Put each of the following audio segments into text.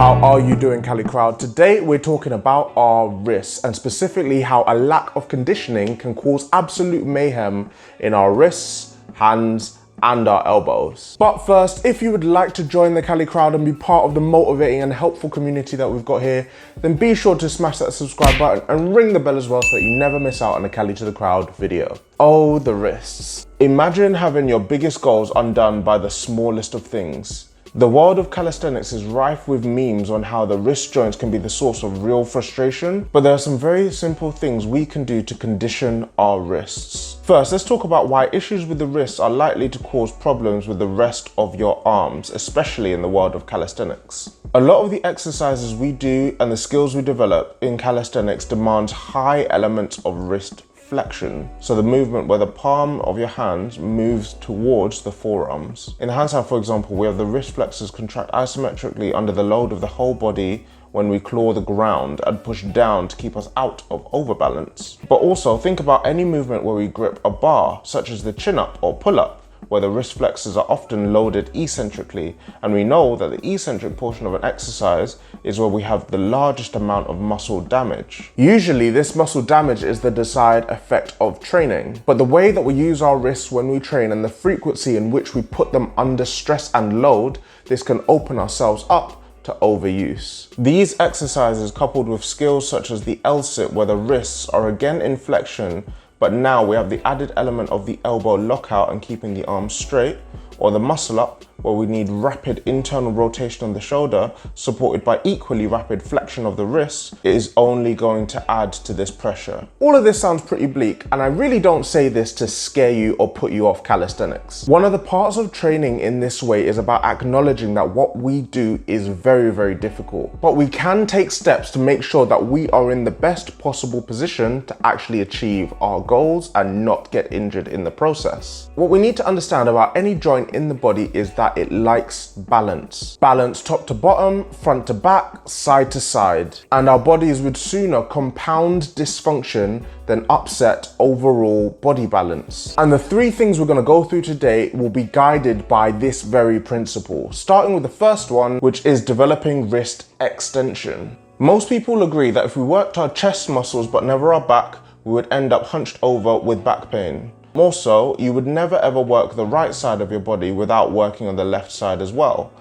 How are you doing, Cali Crowd? Today we're talking about our wrists and specifically how a lack of conditioning can cause absolute mayhem in our wrists, hands, and our elbows. But first, if you would like to join the Cali Crowd and be part of the motivating and helpful community that we've got here, then be sure to smash that subscribe button and ring the bell as well so that you never miss out on a Cali To The Crowd video. Oh, the wrists. Imagine having your biggest goals undone by the smallest of things. The world of calisthenics is rife with memes on how the wrist joints can be the source of real frustration, but there are some very simple things we can do to condition our wrists. First, let's talk about why issues with the wrists are likely to cause problems with the rest of your arms, especially in the world of calisthenics. A lot of the exercises we do and the skills we develop in calisthenics demands high elements of wrist flexion, so the movement where the palm of your hands moves towards the forearms. In the handstand, for example, we have the wrist flexors contract isometrically under the load of the whole body when we claw the ground and push down to keep us out of overbalance. But also think about any movement where we grip a bar, such as the chin-up or pull-up, where the wrist flexors are often loaded eccentrically, and we know that the eccentric portion of an exercise is where we have the largest amount of muscle damage. Usually this muscle damage is the desired effect of training, but the way that we use our wrists when we train and the frequency in which we put them under stress and load, this can open ourselves up to overuse. These exercises, coupled with skills such as the L-sit, where the wrists are again in flexion, but now we have the added element of the elbow lockout and keeping the arm straight, or the muscle up, where we need rapid internal rotation on the shoulder, supported by equally rapid flexion of the wrist, is only going to add to this pressure. All of this sounds pretty bleak, and I really don't say this to scare you or put you off calisthenics. One of the parts of training in this way is about acknowledging that what we do is very, very difficult, but we can take steps to make sure that we are in the best possible position to actually achieve our goals and not get injured in the process. What we need to understand about any joint in the body is that it likes balance. Balance top to bottom, front to back, side to side. And our bodies would sooner compound dysfunction than upset overall body balance. And the three things we're gonna go through today will be guided by this very principle. Starting with the first one, which is developing wrist extension. Most people agree that if we worked our chest muscles but never our back, we would end up hunched over with back pain. More so, you would never ever work the right side of your body without working on the left side as well.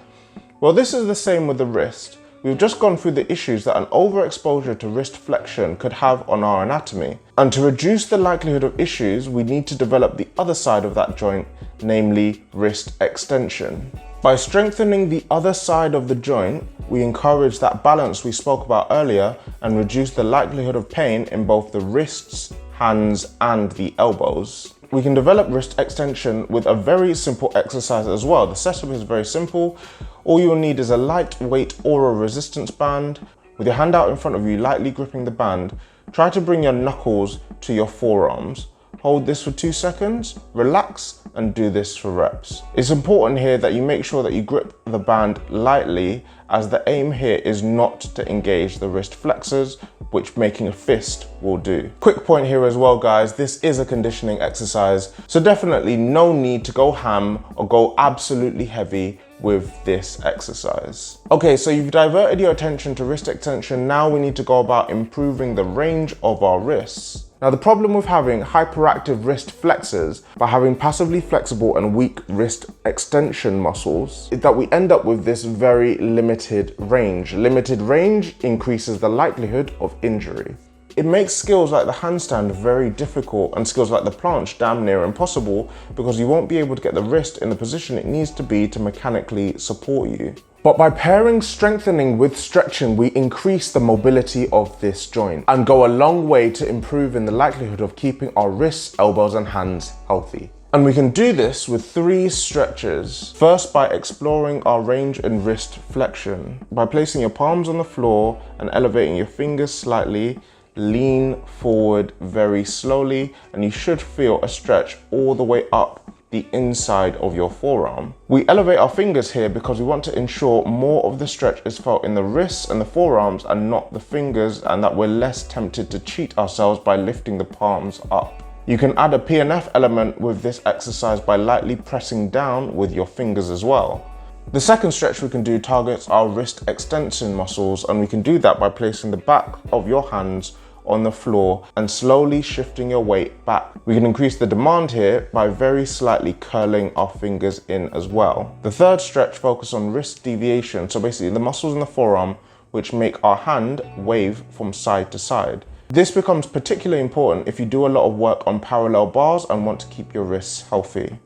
Well, this is the same with the wrist. We've just gone through the issues that an overexposure to wrist flexion could have on our anatomy. And to reduce the likelihood of issues, we need to develop the other side of that joint, namely wrist extension. By strengthening the other side of the joint, we encourage that balance we spoke about earlier and reduce the likelihood of pain in both the wrists, hands, and the elbows. We can develop wrist extension with a very simple exercise as well. The setup is very simple. All you'll need is a lightweight aura resistance band. With your hand out in front of you, lightly gripping the band, try to bring your knuckles to your forearms. Hold this for 2 seconds, relax, and do this for reps. It's important here that you make sure that you grip the band lightly, as the aim here is not to engage the wrist flexors, which making a fist will do. Quick point here as well, guys, this is a conditioning exercise, so definitely no need to go ham or go absolutely heavy with this exercise. Okay, so you've diverted your attention to wrist extension. Now we need to go about improving the range of our wrists. Now, the problem with having hyperactive wrist flexors by having passively flexible and weak wrist extension muscles is that we end up with this very limited range. Limited range increases the likelihood of injury. It makes skills like the handstand very difficult and skills like the planche damn near impossible, because you won't be able to get the wrist in the position it needs to be to mechanically support you. But by pairing strengthening with stretching, we increase the mobility of this joint and go a long way to improving the likelihood of keeping our wrists, elbows, and hands healthy. And we can do this with 3 stretches. First, by exploring our range in wrist flexion. By placing your palms on the floor and elevating your fingers slightly, lean forward very slowly, and you should feel a stretch all the way up the inside of your forearm. We elevate our fingers here because we want to ensure more of the stretch is felt in the wrists and the forearms and not the fingers, and that we're less tempted to cheat ourselves by lifting the palms up. You can add a PNF element with this exercise by lightly pressing down with your fingers as well. The second stretch we can do targets our wrist extension muscles, and we can do that by placing the back of your hands on the floor and slowly shifting your weight back. We can increase the demand here by very slightly curling our fingers in as well. The third stretch focuses on wrist deviation, so basically the muscles in the forearm which make our hand wave from side to side. This becomes particularly important if you do a lot of work on parallel bars and want to keep your wrists healthy.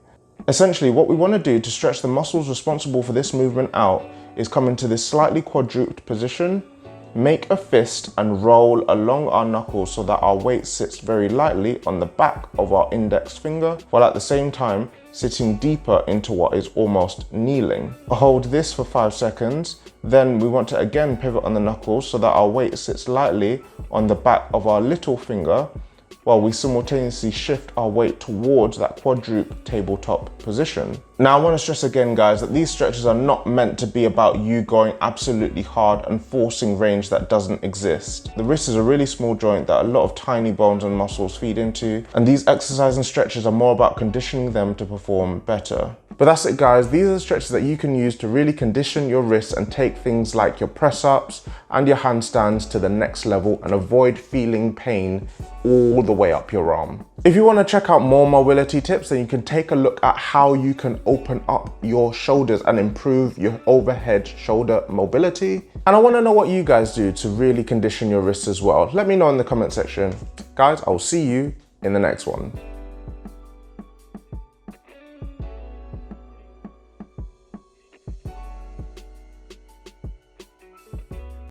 Essentially, what we want to do to stretch the muscles responsible for this movement out is come into this slightly quadruped position, make a fist and roll along our knuckles so that our weight sits very lightly on the back of our index finger, while at the same time sitting deeper into what is almost kneeling. Hold this for 5 seconds, then we want to again pivot on the knuckles so that our weight sits lightly on the back of our little finger, while we simultaneously shift our weight towards that quadruped tabletop position. Now I want to stress again, guys, that these stretches are not meant to be about you going absolutely hard and forcing range that doesn't exist. The wrist is a really small joint that a lot of tiny bones and muscles feed into, and these exercises and stretches are more about conditioning them to perform better. But that's it, guys. These are the stretches that you can use to really condition your wrists and take things like your press-ups and your handstands to the next level and avoid feeling pain all the way up your arm. If you want to check out more mobility tips, then you can take a look at how you can open up your shoulders and improve your overhead shoulder mobility. And I want to know what you guys do to really condition your wrists as well. Let me know in the comment section. Guys, I'll see you in the next one.